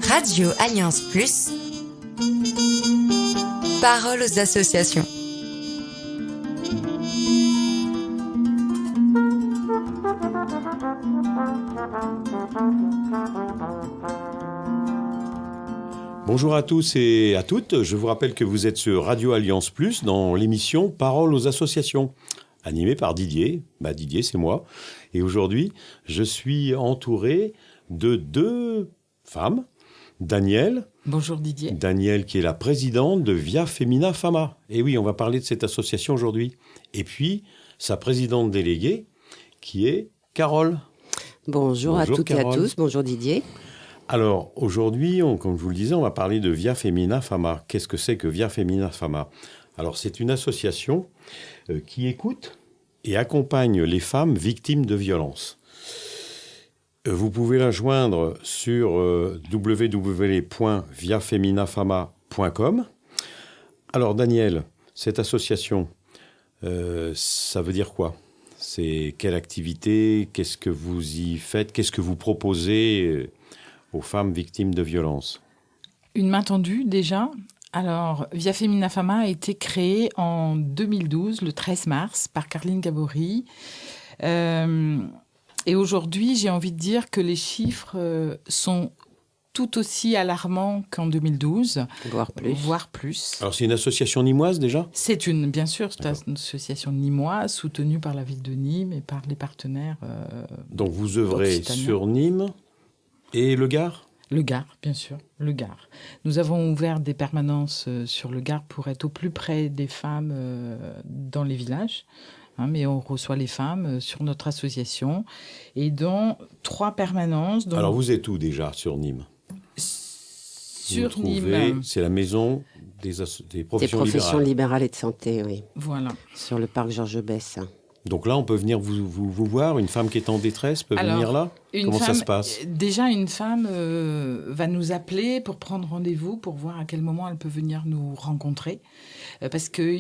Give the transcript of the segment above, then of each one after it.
Radio Alliance Plus, parole aux associations. Bonjour à tous et à toutes, je vous rappelle que vous êtes sur Radio Alliance Plus dans l'émission Parole aux associations, animée par Didier. Didier, c'est moi. Et aujourd'hui, je suis entouré de deux femmes. Danielle. Bonjour Didier. Danielle qui est la présidente de Via Femina Fama. Et oui, on va parler de cette association aujourd'hui. Et puis, sa présidente déléguée qui est Carole. Bonjour à toutes Carole. Et à tous. Bonjour Didier. Alors, aujourd'hui, comme je vous le disais, on va parler de Via Femina Fama. Qu'est-ce que c'est que Via Femina Fama ? Alors, c'est une association qui écoute et accompagne les femmes victimes de violences. Vous pouvez la joindre sur www.viafeminafama.com. Alors, Daniel, cette association, ça veut dire quoi ? C'est quelle activité ? Qu'est-ce que vous y faites ? Qu'est-ce que vous proposez aux femmes victimes de violences ? Une main tendue, déjà. Alors, Via Femina Fama a été créée en 2012, le 13 mars, par Carline Gabory. Et aujourd'hui, j'ai envie de dire que les chiffres sont tout aussi alarmants qu'en 2012. Voire plus. Alors, c'est une association nîmoise, déjà ? Bien sûr, c'est une association nîmoise, soutenue par la ville de Nîmes et par les partenaires Donc, vous œuvrez sur Nîmes et le Gard ? Le Gard, bien sûr, le Gard. Nous avons ouvert des permanences sur le Gard pour être au plus près des femmes dans les villages. Mais on reçoit les femmes sur notre association et dans 3 permanences. Alors, vous êtes où déjà sur Nîmes ? Sur Nîmes. C'est la maison des professions libérales et de santé, oui. Voilà. Sur le parc Georges Besse. Donc là, on peut venir vous voir. Une femme qui est en détresse peut venir là ? Comment ça se passe ? Déjà, une femme va nous appeler pour prendre rendez-vous, pour voir à quel moment elle peut venir nous rencontrer. Parce que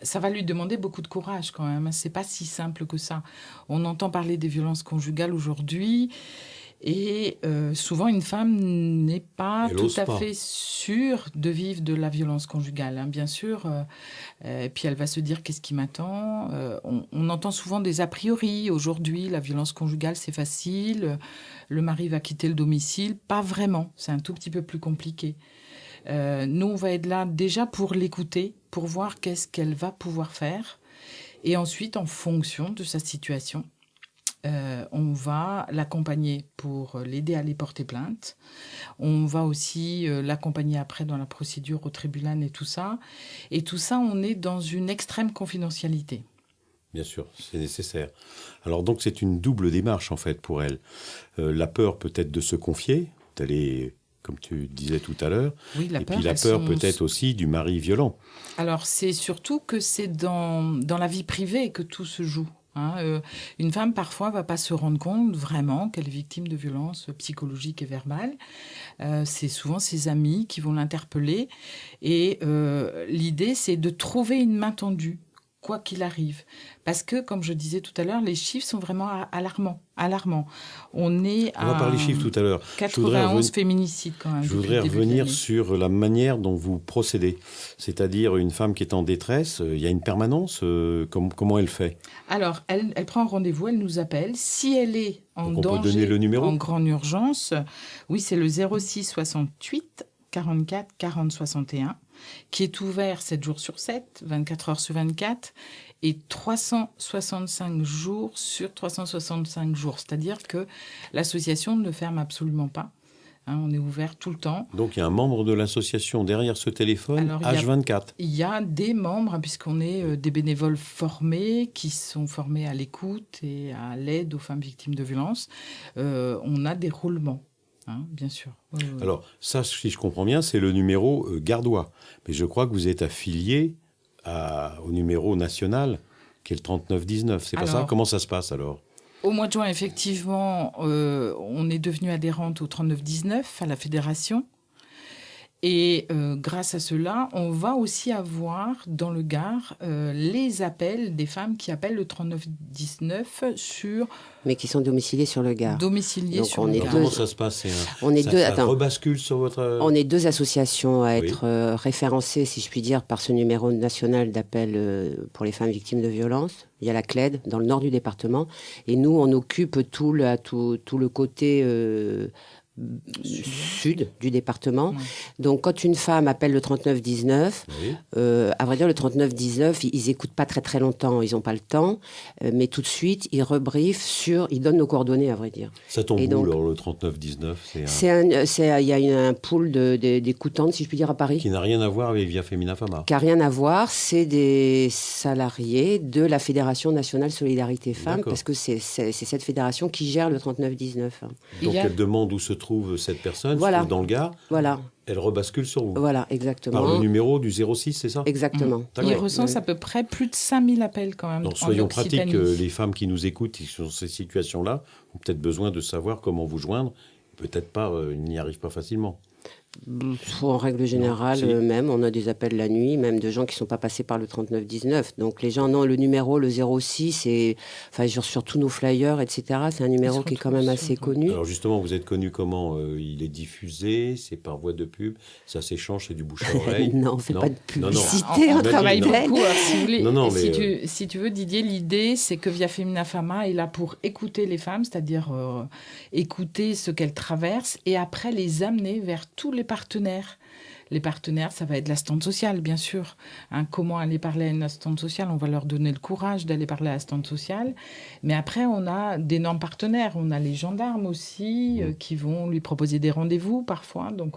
ça va lui demander beaucoup de courage quand même. C'est pas si simple que ça. On entend parler des violences conjugales aujourd'hui. Et souvent, une femme n'est pas fait sûre de vivre de la violence conjugale, bien sûr. Et puis, elle va se dire, qu'est-ce qui m'attend ? On entend souvent des a priori. Aujourd'hui, la violence conjugale, c'est facile. Le mari va quitter le domicile. Pas vraiment. C'est un tout petit peu plus compliqué. Nous, on va être là déjà pour l'écouter, pour voir qu'est-ce qu'elle va pouvoir faire. Et ensuite, en fonction de sa situation, on va l'accompagner pour l'aider à aller porter plainte. On va aussi l'accompagner après dans la procédure au tribunal et tout ça. Et tout ça, on est dans une extrême confidentialité. Bien sûr, c'est nécessaire. Alors donc, c'est une double démarche en fait pour elle. La peur peut-être de se confier, d'aller, comme tu disais tout à l'heure. Oui, et puis la peur peut-être aussi du mari violent. Alors, c'est surtout que c'est dans la vie privée que tout se joue. Une femme, parfois, ne va pas se rendre compte vraiment qu'elle est victime de violences psychologiques et verbales. C'est souvent ses amis qui vont l'interpeller. Et l'idée, c'est de trouver une main tendue, quoi qu'il arrive. Parce que, comme je disais tout à l'heure, les chiffres sont vraiment alarmants. On va parler chiffres tout à l'heure. 91 féminicides quand même. Je voudrais revenir sur la manière dont vous procédez. C'est-à-dire une femme qui est en détresse, il y a une permanence, comment elle fait ? Alors, elle prend un rendez-vous, elle nous appelle. Si elle est en danger, on peut donner le numéro ? En grande urgence, oui, c'est le 06 68 44 40 61, qui est ouvert 7 jours sur 7, 24 heures sur 24, et 365 jours sur 365 jours. C'est-à-dire que l'association ne ferme absolument pas. On est ouvert tout le temps. Donc, il y a un membre de l'association derrière ce téléphone, H24. Il y a des membres, puisqu'on est des bénévoles formés, qui sont formés à l'écoute et à l'aide aux femmes victimes de violences. On a des roulements. Bien sûr. Oui. Alors, ça, si je comprends bien, c'est le numéro gardois. Mais je crois que vous êtes affilié au numéro national, qui est le 3919. C'est pas ça ? Comment ça se passe alors ? Au mois de juin, effectivement, on est devenu adhérente au 3919, à la fédération. Et grâce à cela, on va aussi avoir dans le Gard les appels des femmes qui appellent le 3919 sur... Mais qui sont domiciliées sur le Gard. Domiciliées Donc, sur on le est Gard. Comment ça se passe? Ça rebascule sur votre... On est 2 associations à être référencées, si je puis dire, par ce numéro national d'appel pour les femmes victimes de violences. Il y a la CLED dans le nord du département. Et nous, on occupe tout le côté... sud du département. Ouais. Donc, quand une femme appelle le 3919, à vrai dire, le 3919, ils n'écoutent pas très très longtemps, ils n'ont pas le temps, mais tout de suite, ils rebriefent ils donnent nos coordonnées, à vrai dire. Ça tombe où, alors, le 3919? Il y a un pool d'écoutantes, si je puis dire, à Paris. Qui n'a rien à voir avec Via Femina Fama. Qui n'a rien à voir, c'est des salariés de la Fédération nationale Solidarité Femmes, D'accord. parce que c'est cette fédération qui gère le 3919. Donc, elle demande où se trouve cette personne, voilà. se trouve dans le Gard. Voilà. Elle rebascule sur vous. Voilà, exactement. Par le numéro du 06, c'est ça? Exactement. Il recense à peu près plus de 5000 appels quand même. Donc, soyons pratiques, les femmes qui nous écoutent qui sont dans ces situations-là ont peut-être besoin de savoir comment vous joindre. Peut-être pas, ils n'y arrivent pas facilement. En règle générale, Non, si. même, on a des appels la nuit, même de gens qui ne sont pas passés par le 3919. Donc les gens, non, le numéro, le 06, et, enfin, sur tous nos flyers, etc., c'est un numéro qui est quand même assez connu. Alors justement, vous êtes connu comment? Il est diffusé, c'est par voie de pub, ça s'échange, c'est du bouche à oreille? Non, on ne fait pas de Non, non. publicité, On on travaille travaille beaucoup. Alors, si vous voulez, Non, non, si, mais, si tu veux, Didier, l'idée, c'est que Via Femina Fama est là pour écouter les femmes, c'est-à-dire écouter ce qu'elles traversent et après les amener vers tous les partenaires. Les partenaires, ça va être l'assistante sociale, bien sûr. Hein, comment aller parler à une assistante sociale? On va leur donner le courage d'aller parler à l'assistante sociale. Mais après, on a d'énormes partenaires. On a les gendarmes aussi qui vont lui proposer des rendez-vous parfois. Donc,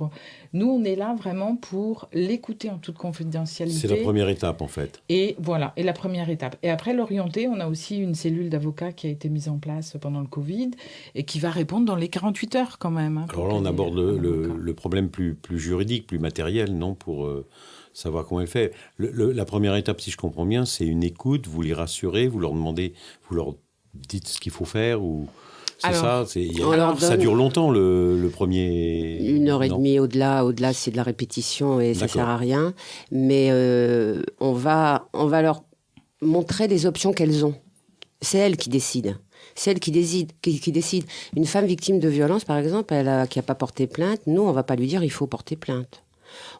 nous, on est là vraiment pour l'écouter en toute confidentialité. c'est la première étape, en fait. Et voilà, et la première étape. Et après, l'orienter, on a aussi une cellule d'avocats qui a été mise en place pendant le Covid et qui va répondre dans les 48 heures quand même. Hein, Alors là, on aborde le problème plus juridique, plus matériel, non, pour savoir comment elle fait. La première étape, si je comprends bien, c'est une écoute, vous les rassurez, vous leur demandez, vous leur dites ce qu'il faut faire, ou... C'est alors, ça, ça dure longtemps, le premier... 1h30 au-delà, c'est de la répétition et ça ne sert à rien. Mais on va leur montrer les options qu'elles ont. C'est elles qui décident. C'est elle qui décide. Une femme victime de violence, par exemple, qui n'a pas porté plainte, nous, on ne va pas lui dire il faut porter plainte.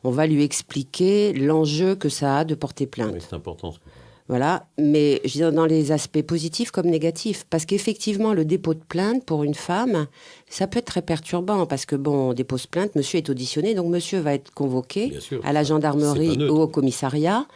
On va lui expliquer l'enjeu que ça a de porter plainte. Oui, c'est important. Voilà, mais je veux dire, dans les aspects positifs comme négatifs. Parce qu'effectivement, le dépôt de plainte pour une femme, ça peut être très perturbant. Parce que, bon, on dépose plainte, monsieur est auditionné, donc monsieur va être convoqué à la gendarmerie ou au commissariat.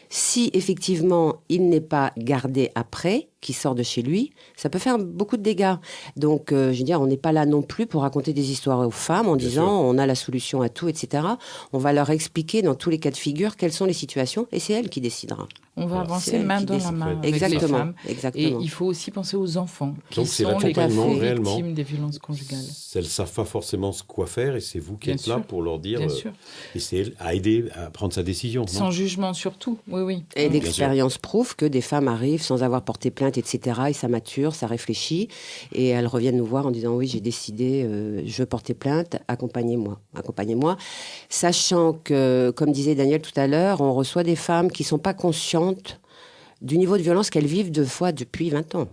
Si effectivement il n'est pas gardé après, qui sort de chez lui, ça peut faire beaucoup de dégâts. Donc, je veux dire, on n'est pas là non plus pour raconter des histoires aux femmes en disant on a la solution à tout, etc. On va leur expliquer dans tous les cas de figure quelles sont les situations et c'est elle qui décidera. On va avancer main dans la main avec les femmes. Exactement. Et il faut aussi penser aux enfants qui Donc, c'est sont les réellement victimes des violences conjugales. Elles ne savent pas forcément quoi faire et c'est vous qui êtes là pour leur dire... Bien sûr. Et c'est elle à aider à prendre sa décision. Sans jugement surtout, oui. Et l'expérience prouve que des femmes arrivent sans avoir porté plainte, etc. Et ça mature, ça réfléchit. Et elles reviennent nous voir en disant oui, j'ai décidé, je veux porter plainte, accompagnez-moi. Sachant que, comme disait Daniel tout à l'heure, on reçoit des femmes qui ne sont pas conscientes du niveau de violence qu'elles vivent deux fois depuis 20 ans.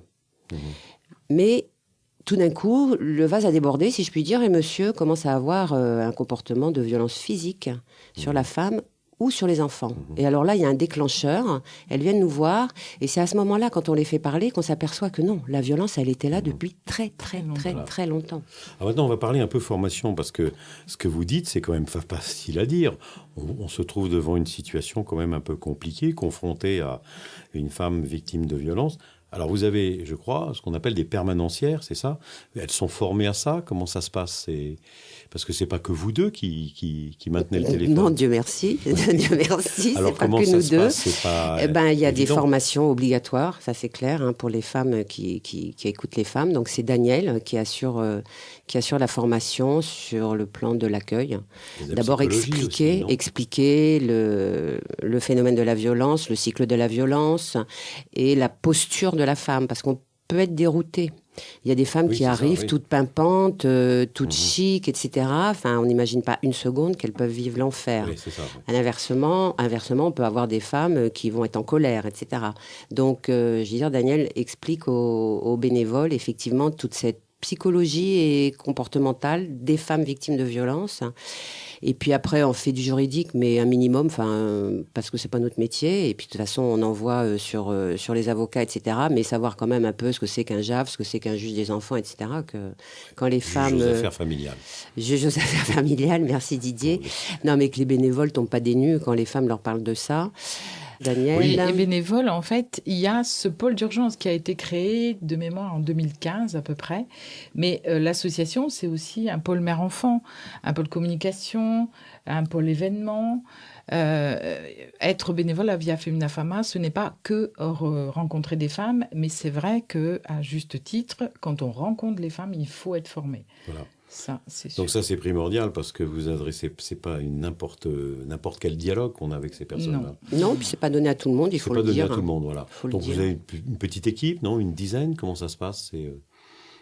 Mais tout d'un coup, le vase a débordé, si je puis dire, et monsieur commence à avoir un comportement de violence physique sur la femme ou sur les enfants. Et alors là, il y a un déclencheur, elles viennent nous voir, et c'est à ce moment-là, quand on les fait parler, qu'on s'aperçoit que non, la violence, elle était là depuis très longtemps. Alors maintenant, on va parler un peu formation, parce que ce que vous dites, c'est quand même pas facile à dire. On se trouve devant une situation quand même un peu compliquée, confrontée à une femme victime de violence. Alors vous avez, je crois, ce qu'on appelle des permanencières, c'est ça? Elles sont formées à ça? Comment ça se passe? Parce que c'est pas que vous deux qui maintenez le téléphone. Non, Dieu merci. Dieu merci, alors, c'est pas que nous deux. Il y a des évident. formations obligatoires, ça c'est clair, hein, pour les femmes qui écoutent les femmes. Donc c'est Daniel qui assure la formation sur le plan de l'accueil. D'abord expliquer le phénomène de la violence, le cycle de la violence et la posture de la femme, parce qu'on peut être dérouté. Il y a des femmes Oui, qui c'est ça, arrivent oui. toutes pimpantes, toutes chic, etc. Enfin, on n'imagine pas une seconde qu'elles peuvent vivre l'enfer. Oui, c'est ça. Inversement, on peut avoir des femmes qui vont être en colère, etc. Donc, je veux dire, Daniel explique aux bénévoles, effectivement, toute cette psychologie et comportementale des femmes victimes de violences. Et puis après, on fait du juridique, mais un minimum, parce que c'est pas notre métier. Et puis de toute façon, on envoie sur les avocats, etc. Mais savoir quand même un peu ce que c'est qu'un JAF, ce que c'est qu'un juge des enfants, etc. Que quand les femmes, Juge aux affaires familiales. juge aux affaires familiales, merci Didier. Non, mais que les bénévoles tombent pas des nues quand les femmes leur parlent de ça. Daniel. Oui, et bénévoles, en fait, il y a ce pôle d'urgence qui a été créé de mémoire en 2015 à peu près. Mais l'association, c'est aussi un pôle mère-enfant, un pôle communication, un pôle événement. Être bénévole à Via Femina Fama, ce n'est pas que rencontrer des femmes, mais c'est vrai qu'à juste titre, quand on rencontre les femmes, il faut être formé. Voilà. Ça, c'est sûr. Donc ça, c'est primordial parce que vous adressez, c'est pas n'importe quel dialogue qu'on a avec ces personnes-là. Non, puis c'est pas donné à tout le monde, il C'est faut pas le donné dire. à tout le monde, voilà. Faut le Donc dire. vous avez une petite équipe, non? Une dizaine? Comment ça se passe? C'est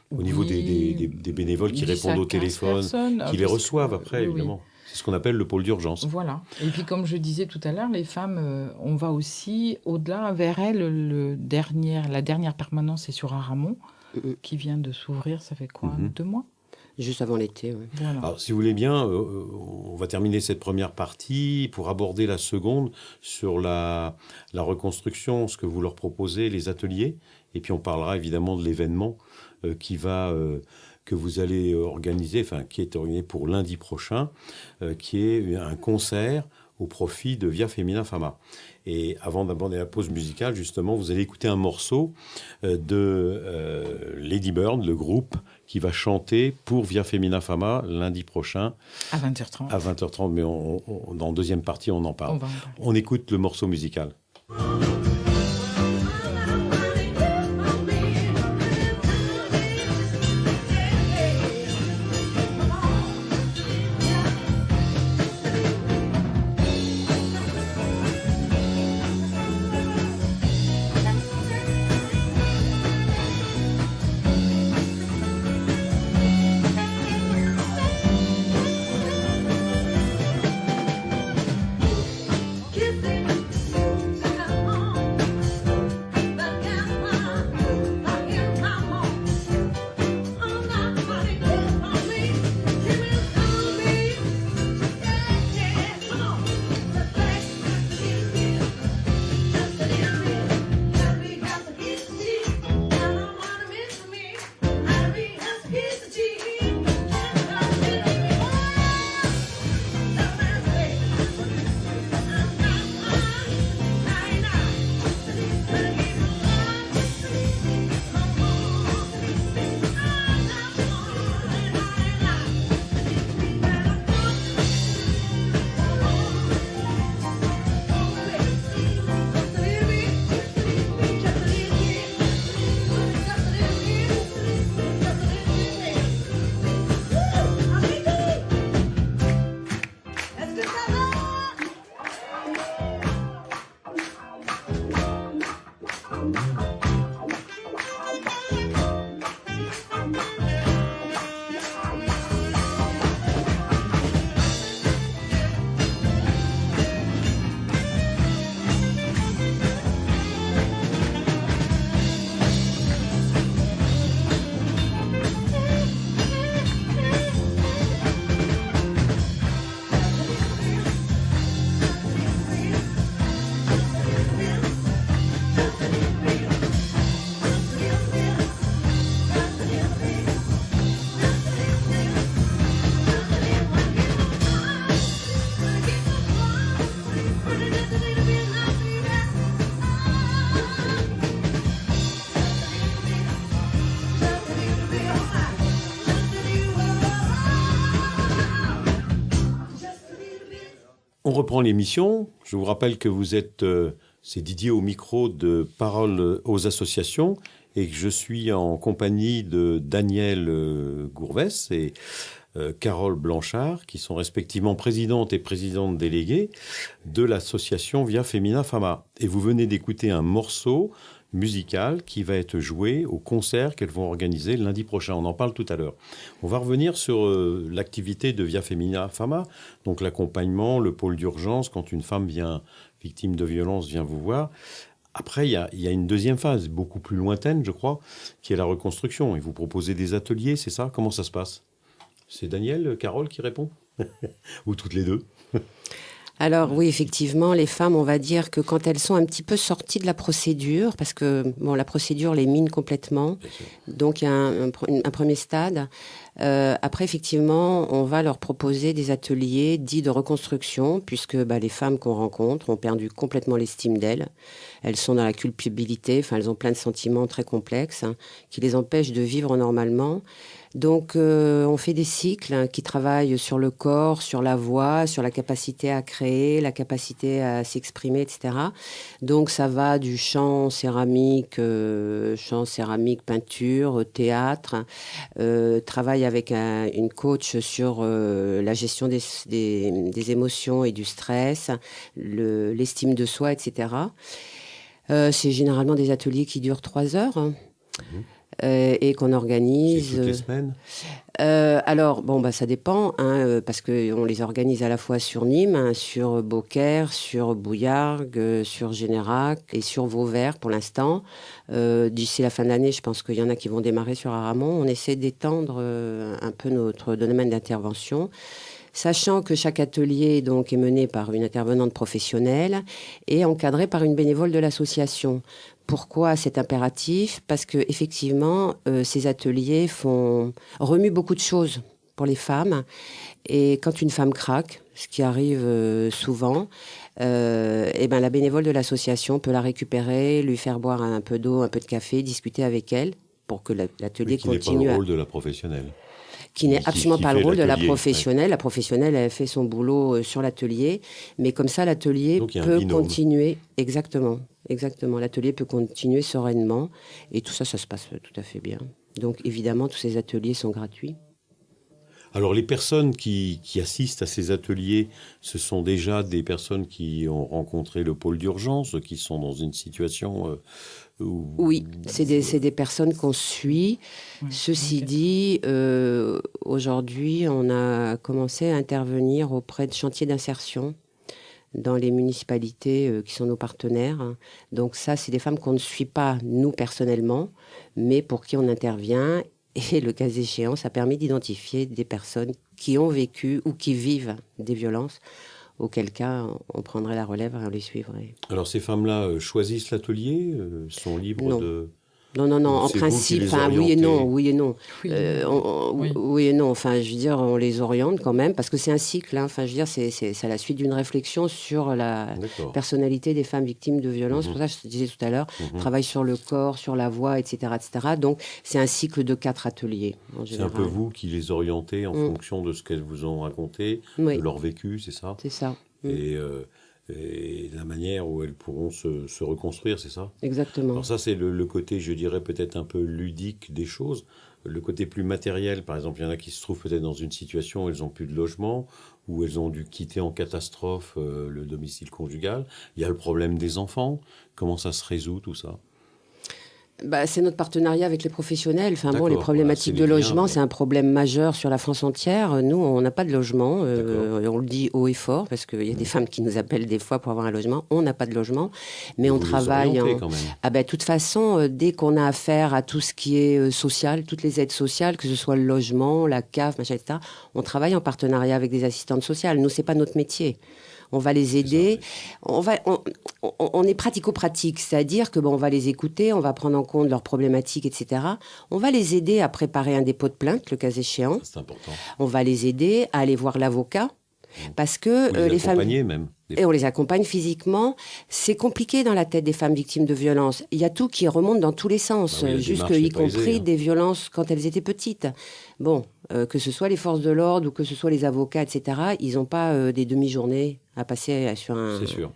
au niveau Oui, des bénévoles qui 10 à répondent au 15 téléphone, personnes. qui les reçoivent après, Oui, oui. évidemment. C'est ce qu'on appelle le pôle d'urgence. Voilà. Et puis, comme je disais tout à l'heure, les femmes, on va aussi au-delà vers elles. La dernière permanence est sur Aramon, qui vient de s'ouvrir, ça fait quoi, 2 mois? Juste avant l'été, oui. Voilà. Alors, si vous voulez bien, on va terminer cette première partie pour aborder la seconde sur la reconstruction, ce que vous leur proposez, les ateliers. Et puis, on parlera évidemment de l'événement que vous allez organiser, qui est organisé pour lundi prochain, qui est un concert au profit de Via Femina Fama. Et avant d'aborder la pause musicale, justement, vous allez écouter un morceau de Lady Bird, le groupe qui va chanter pour Via Femina Fama lundi prochain À 20h30. à 20h30. Mais dans la deuxième partie, on en parle. On va en parler. On écoute le morceau musical. On reprend l'émission. Je vous rappelle que vous êtes, c'est Didier au micro de Parole aux associations et que je suis en compagnie de Daniel Gourvès et Carole Blanchard, qui sont respectivement présidente et présidente déléguée de l'association Via Femina Fama. Et vous venez d'écouter un morceau musicale qui va être jouée au concert qu'elles vont organiser lundi prochain. On en parle tout à l'heure. On va revenir sur l'activité de Via Femina Fama, donc l'accompagnement, le pôle d'urgence, quand une femme victime de violence vient vous voir. Après, il y a une deuxième phase, beaucoup plus lointaine, je crois, qui est la reconstruction. Et vous proposez des ateliers, c'est ça? Comment ça se passe? C'est Daniel, Carole qui répond? Ou toutes les deux? Alors oui, effectivement, les femmes, on va dire que quand elles sont un petit peu sorties de la procédure, parce que la procédure les mine complètement, donc il y a un premier stade. Après, effectivement, on va leur proposer des ateliers dits de reconstruction, puisque les femmes qu'on rencontre ont perdu complètement l'estime d'elles. Elles sont dans la culpabilité, elles ont plein de sentiments très complexes qui les empêchent de vivre normalement. Donc, on fait des cycles qui travaillent sur le corps, sur la voix, sur la capacité à créer, la capacité à s'exprimer, etc. Donc, ça va du chant, céramique, peinture, théâtre. Travaille avec une coach sur la gestion des émotions et du stress, l'estime de soi, etc. C'est généralement des ateliers qui durent 3 heures. Et qu'on organise. C'est toutes les semaines? Alors, ça dépend, parce qu'on les organise à la fois sur Nîmes, sur Beaucaire, sur Bouillargues, sur Générac et sur Vauvert pour l'instant. D'ici la fin de l'année, je pense qu'il y en a qui vont démarrer sur Aramon. On essaie d'étendre un peu notre domaine d'intervention, sachant que chaque atelier donc, est mené par une intervenante professionnelle et encadré par une bénévole de l'association. Pourquoi c'est impératif? Parce que effectivement, ces ateliers remuent beaucoup de choses pour les femmes. Et quand une femme craque, ce qui arrive souvent, la bénévole de l'association peut la récupérer, lui faire boire un peu d'eau, un peu de café, discuter avec elle pour que l'atelier continue. Qui n'est pas le rôle de la professionnelle. Qui n'est absolument pas le rôle de la professionnelle. Ouais. La professionnelle, elle fait son boulot sur l'atelier, mais comme ça, l'atelier peut continuer. Exactement. L'atelier peut continuer sereinement, et tout ça, ça se passe tout à fait bien. Donc, évidemment, tous ces ateliers sont gratuits. Alors, les personnes qui assistent à ces ateliers, ce sont déjà des personnes qui ont rencontré le pôle d'urgence, qui sont dans une situation... Oui, c'est des personnes qu'on suit. Oui, Ceci dit, aujourd'hui, on a commencé à intervenir auprès de chantiers d'insertion dans les municipalités qui sont nos partenaires. Donc ça, c'est des femmes qu'on ne suit pas, nous, personnellement, mais pour qui on intervient. Et le cas échéant, ça permet d'identifier des personnes qui ont vécu ou qui vivent des violences, auquel cas on prendrait la relève et on les suivrait. Alors ces femmes-là choisissent l'atelier, sont libres de... Non, en principe, oui et non. Oui et non. Enfin, je veux dire, on les oriente quand même, parce que c'est un cycle. Enfin, je veux dire, c'est à la suite d'une réflexion sur la personnalité des femmes victimes de violences. C'est pour ça que je te disais tout à l'heure, travail sur le corps, sur la voix, etc., etc. Donc, c'est un cycle de 4 ateliers, en général. C'est un peu vous qui les orientez en fonction de ce qu'elles vous ont raconté, de leur vécu, c'est ça? C'est ça. Et la manière où elles pourront se reconstruire, c'est ça? Exactement. Alors ça, c'est le côté, je dirais, peut-être un peu ludique des choses. Le côté plus matériel, par exemple, il y en a qui se trouvent peut-être dans une situation où elles n'ont plus de logement, où elles ont dû quitter en catastrophe le domicile conjugal. Il y a le problème des enfants. Comment ça se résout, tout ça? C'est notre partenariat avec les professionnels. Les problématiques de logement, c'est un problème majeur sur la France entière. Nous, on n'a pas de logement. On le dit haut et fort, parce qu'il y a des femmes qui nous appellent des fois pour avoir un logement. On n'a pas de logement, mais on travaille... quand même. De toute façon, dès qu'on a affaire à tout ce qui est social, toutes les aides sociales, que ce soit le logement, la CAF, machin, etc., on travaille en partenariat avec des assistantes sociales. Nous, c'est pas notre métier. On va les aider. On est pratico-pratique, c'est-à-dire que on va les écouter, on va prendre en compte leurs problématiques, etc. On va les aider à préparer un dépôt de plainte, le cas échéant. C'est important. On va les aider à aller voir l'avocat, parce que les femmes même. Et on les accompagne physiquement. C'est compliqué dans la tête des femmes victimes de violences. Il y a tout qui remonte dans tous les sens, y compris des violences quand elles étaient petites. Que ce soit les forces de l'ordre ou que ce soit les avocats, etc., ils n'ont pas des demi-journées à passer sur un... C'est sûr.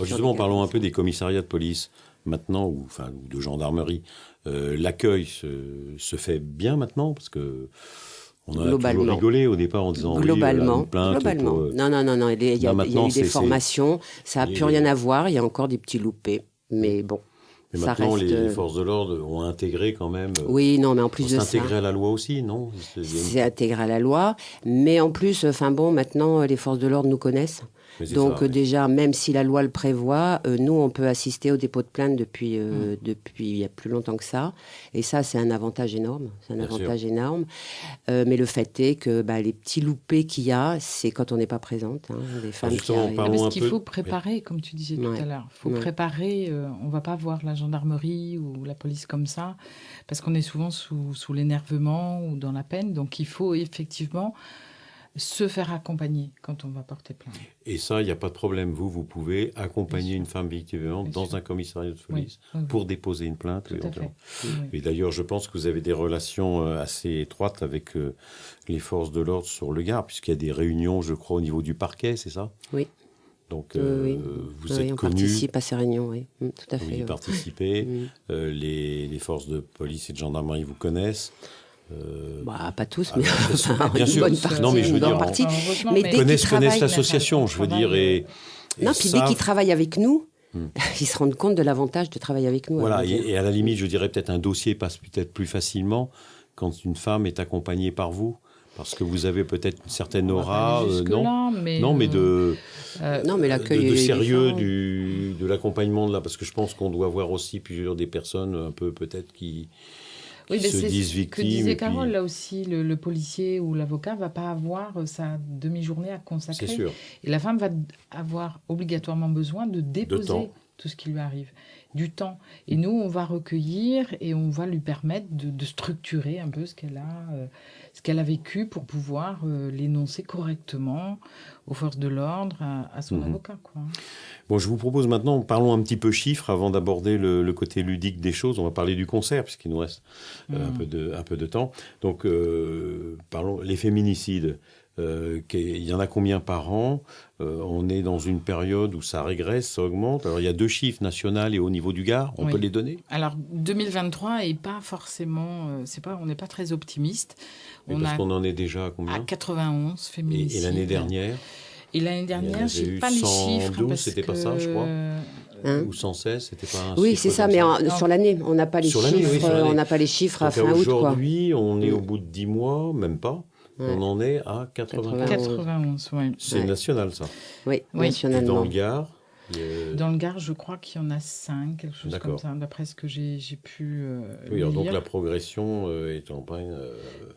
Justement, parlons un peu des commissariats de police maintenant, ou de gendarmerie. L'accueil se fait bien maintenant, parce que... On a toujours rigolé au départ en disant globalement. plainte. Non. Il y a eu des formations. Ça n'a plus rien à voir. Il y a encore des petits loupés. Mais bon. Mais ça maintenant, reste... les forces de l'ordre ont intégré quand même... Oui, non, mais en plus de ça... s'intégrer à la loi aussi, non? C'est intégré à la loi. Mais en plus, maintenant, les forces de l'ordre nous connaissent. Donc déjà, même si la loi le prévoit, nous, on peut assister au dépôt de plainte depuis il y a plus longtemps que ça. Et ça, c'est un avantage énorme. Mais le fait est que les petits loupés qu'il y a, c'est quand on n'est pas présente. Des femmes qui arrivent. Parce qu'il faut préparer, comme tu disais tout à l'heure. Il faut préparer. On ne va pas voir la gendarmerie ou la police comme ça, parce qu'on est souvent sous l'énervement ou dans la peine. Donc il faut effectivement... se faire accompagner quand on va porter plainte. Et ça, il n'y a pas de problème. Vous pouvez accompagner une femme victime dans un commissariat de police pour déposer une plainte. Tout à fait. Et d'ailleurs, je pense que vous avez des relations assez étroites avec les forces de l'ordre sur le Gard, puisqu'il y a des réunions, je crois, au niveau du parquet, c'est ça? Oui. Donc, vous êtes on connus. participe à ces réunions, oui. Tout à fait. Vous y participez. Les forces de police et de gendarmerie vous connaissent. Pas tous, mais bien sûr. Bonne partie. Non, mais je veux dire, mais connaissent l'association, je veux dire. Dès qu'ils travaillent avec nous, ils se rendent compte de l'avantage de travailler avec nous. Voilà, et à la limite, je dirais peut-être un dossier passe peut-être plus facilement quand une femme est accompagnée par vous. Parce que vous avez peut-être une certaine aura, mais l'accueil de sérieux de l'accompagnement de là, parce que je pense qu'on doit voir aussi plusieurs des personnes un peu peut-être qui se disent victimes. Que disait Carole, là aussi, le policier ou l'avocat va pas avoir sa demi-journée à consacrer. C'est sûr. Et la femme va avoir obligatoirement besoin de déposer tout ce qui lui arrive, du temps. Et nous, on va recueillir et on va lui permettre de structurer un peu ce qu'elle a vécu pour pouvoir l'énoncer correctement aux forces de l'ordre, à son avocat, quoi. Bon, je vous propose maintenant, parlons un petit peu chiffres avant d'aborder le côté ludique des choses. On va parler du concert, puisqu'il nous reste un peu de temps. Donc, parlons les féminicides. Il y en a combien par an? On est dans une période où ça régresse, ça augmente. Alors, il y a 2 chiffres, national et au niveau du Gard. On peut les donner? Alors, 2023 n'est pas forcément... on n'est pas très optimiste. Parce qu'on en est déjà à combien? À 91 féminicides. Et l'année dernière? Et l'année dernière, je n'ai pas les chiffres. 112, c'était pas ça, je crois. Ou 116, c'était pas un chiffre. Oui, c'est ça, mais sur l'année, on n'a pas les chiffres. On n'a pas les chiffres à fin août. Aujourd'hui, on est au bout de 10 mois, même pas. On en est à 91, oui. C'est national, ça? Oui, nationalement. Et dans le Gard? Dans le Gard, je crois qu'il y en a 5, quelque chose comme ça, d'après ce que j'ai pu alors lire. donc la progression est en train...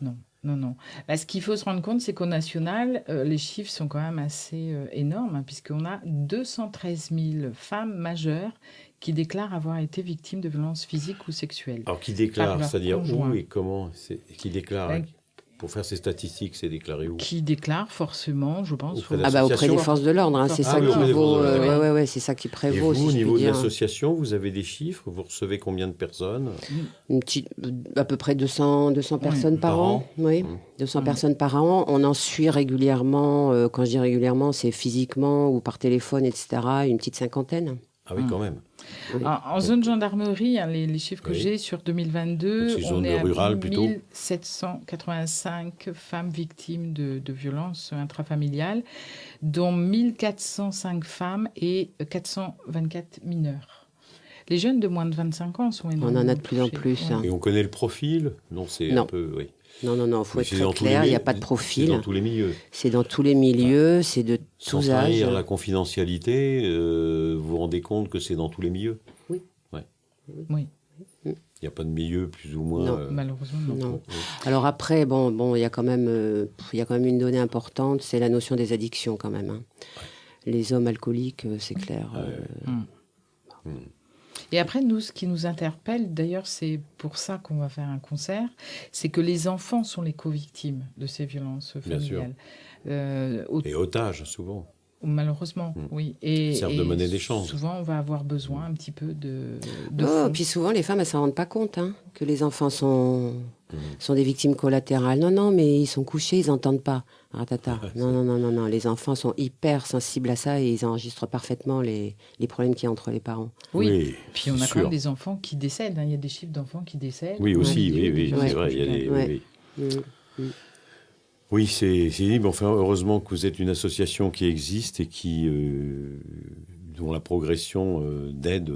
Non. Ce qu'il faut se rendre compte, c'est qu'au national, les chiffres sont quand même assez énormes, puisqu'on a 213 000 femmes majeures qui déclarent avoir été victimes de violences physiques ou sexuelles. Alors, qui déclarent, c'est-à-dire conjoint. où et comment? Qui déclarent pour faire ces statistiques, c'est déclaré où? Qui déclarent forcément, je pense. Auprès des forces de l'ordre, c'est ça qui vaut. C'est ça qui prévaut. Et vous, au niveau de l'association, vous avez des chiffres? Vous recevez combien de personnes? À peu près 200 personnes par an. Oui, 200 personnes par an. On en suit régulièrement. Quand je dis régulièrement, c'est physiquement ou par téléphone, etc. Une petite 50aine. Ah oui, quand même. Oui. En zone gendarmerie, les chiffres que j'ai sur 2022, on est à 1785 femmes victimes de violences intrafamiliales, dont 1405 femmes et 424 mineurs. Les jeunes de moins de 25 ans sont énormément. On en a de plus en plus. Et on connaît le profil? Non, c'est un peu... Oui. Non, il faut être très clair, il n'y a pas de profil. C'est dans tous les milieux. C'est dans tous les milieux, c'est de tous âges. Sans trahir la confidentialité, vous vous rendez compte que c'est dans tous les milieux? Oui. Oui. Il n'y a pas de milieu plus ou moins... Non, malheureusement, non. Alors après, il y a quand même une donnée importante, c'est la notion des addictions quand même. Les hommes alcooliques, c'est clair. Et après, nous, ce qui nous interpelle, d'ailleurs, c'est pour ça qu'on va faire un concert, c'est que les enfants sont les co-victimes de ces violences familiales. Bien sûr. Et otages, souvent. Malheureusement, oui. Et servent de monnaie d'échange. Souvent, on va avoir besoin un petit peu de puis souvent, les femmes, elles ne s'en rendent pas compte, que les enfants sont des victimes collatérales. Non, mais ils sont couchés, ils n'entendent pas. Ratata. Non. Les enfants sont hyper sensibles à ça et ils enregistrent parfaitement les problèmes qu'il y a entre les parents. Oui. Puis on a quand même des enfants qui décèdent. Il y a des chiffres d'enfants qui décèdent. Oui, aussi, oui, c'est vrai. Il y a des... Oui, c'est libre. Enfin, heureusement que vous êtes une association qui existe et dont la progression d'aide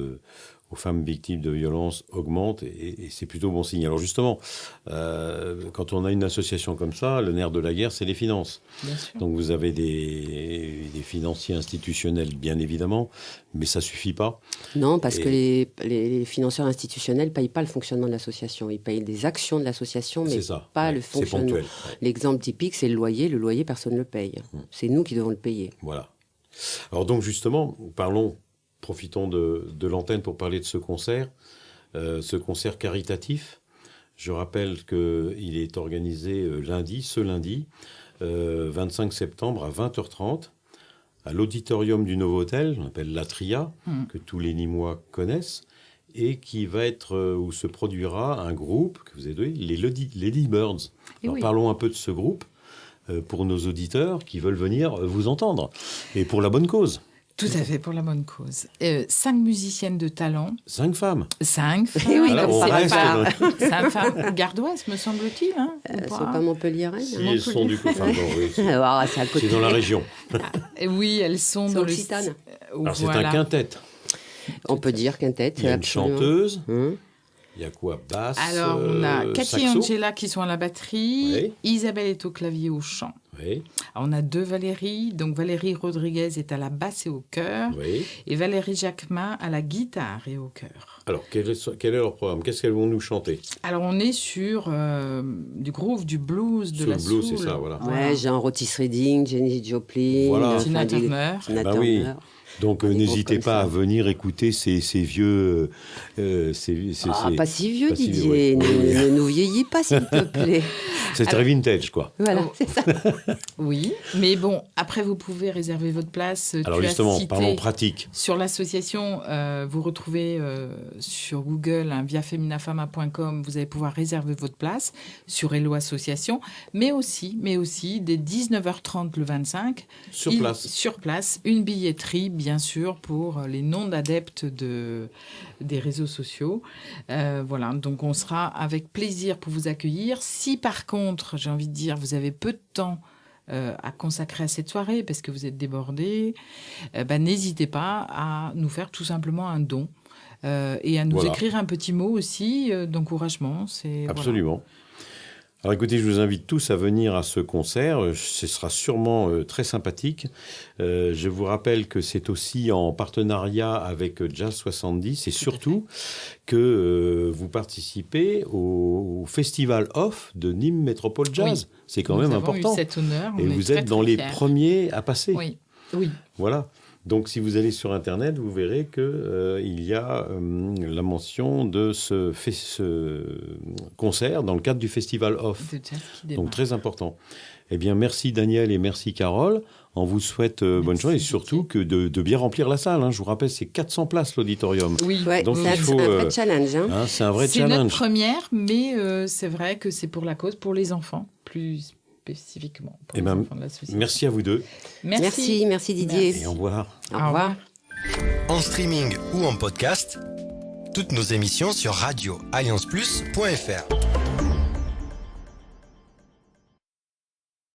aux femmes victimes de violences augmente et c'est plutôt bon signe. Alors justement, quand on a une association comme ça, le nerf de la guerre, c'est les finances. Bien sûr. Donc vous avez des financiers institutionnels, bien évidemment, mais ça suffit pas. Non, parce que les financeurs institutionnels ne payent pas le fonctionnement de l'association. Ils payent des actions de l'association, mais pas le fonctionnement. C'est ponctuel. L'exemple typique, c'est le loyer. Le loyer, personne ne le paye. C'est nous qui devons le payer. Voilà. Alors donc justement, profitons de l'antenne pour parler de ce concert caritatif. Je rappelle qu'il est organisé ce lundi, 25 septembre à 20h30, à l'auditorium du Novotel, on appelle l'Atria, que tous les Nîmois connaissent, et qui va être, où se produira un groupe, que vous avez donné, les Lady Birds. Alors parlons un peu de ce groupe, pour nos auditeurs qui veulent venir vous entendre, et pour la bonne cause. Tout à fait, pour la bonne cause. 5 musiciennes de talent. 5 femmes. 5 femmes. Oui, alors, on reste 5 femmes gardoises, me semble-t-il. Hein, elles ne sont pas montpelliéraines. Si, elles sont du coup. C'est à côté. C'est dans la région. Oui, elles sont dans Occitane. Alors c'est un quintet. On peut dire quintet. Il y a une chanteuse. Il y a quoi? Basse. Alors, on a Cathy et saxo. Angela qui sont à la batterie. Oui. Isabelle est au clavier, au chant. Oui. Alors, on a 2 Valérie. Donc, Valérie Rodriguez est à la basse et au chœur. Oui. Et Valérie Jacquemin à la guitare et au chœur. Alors, quel est leur programme? Qu'est-ce qu'elles vont nous chanter? Alors, on est sur du groove, du blues, de Sur la le blues, soul. c'est ça, voilà. Ouais, genre Otis Redding, Jenny Joplin, Voilà. Tina Turner. Tina Bah oui. Turner. Donc, Des n'hésitez groupes pas comme à ça. venir écouter ces vieux... Pas si vieux, pas si vieux, Didier. ouais. Ne nous vieillis pas, s'il te plaît. C'est très vintage, quoi. Voilà, Oh. c'est ça. Oui, mais bon, après, vous pouvez réserver votre place. Alors Tu as justement, cité parlons pratique. Sur l'association, vous retrouvez sur Google viafeminafama.com, vous allez pouvoir réserver votre place sur Hello Association, mais aussi dès 19h30 le 25, sur place, une billetterie, bien sûr, pour les non-adeptes des réseaux sociaux. Voilà, donc on sera avec plaisir pour vous accueillir. Si par contre, j'ai envie de dire, vous avez peu de temps à consacrer à cette soirée parce que vous êtes débordés, n'hésitez pas à nous faire tout simplement un don et à nous écrire un petit mot aussi d'encouragement. Absolument. Voilà. Alors écoutez, je vous invite tous à venir à ce concert. Ce sera sûrement très sympathique. Je vous rappelle que c'est aussi en partenariat avec Jazz 70 et surtout que vous participez au Festival Off de Nîmes Métropole Jazz. Oui. C'est quand même important. Nous avons eu cet honneur. Et vous êtes dans les premiers à passer. Oui. Voilà. Donc, si vous allez sur Internet, vous verrez qu'il y a la mention de ce concert dans le cadre du Festival Off. Donc, très important. Eh bien, merci Daniel et merci Carole. On vous souhaite bonne chance et surtout de bien remplir la salle. Hein. Je vous rappelle, c'est 400 places l'auditorium. Oui, donc c'est un vrai challenge. Hein, c'est un vrai challenge. C'est notre première, mais c'est vrai que c'est pour la cause, pour les enfants, plus spécifiquement pour les enfants de l'association. Merci à vous deux. Merci Didier. Merci. Et au revoir. Au revoir. En streaming ou en podcast, toutes nos émissions sur radioallianceplus.fr.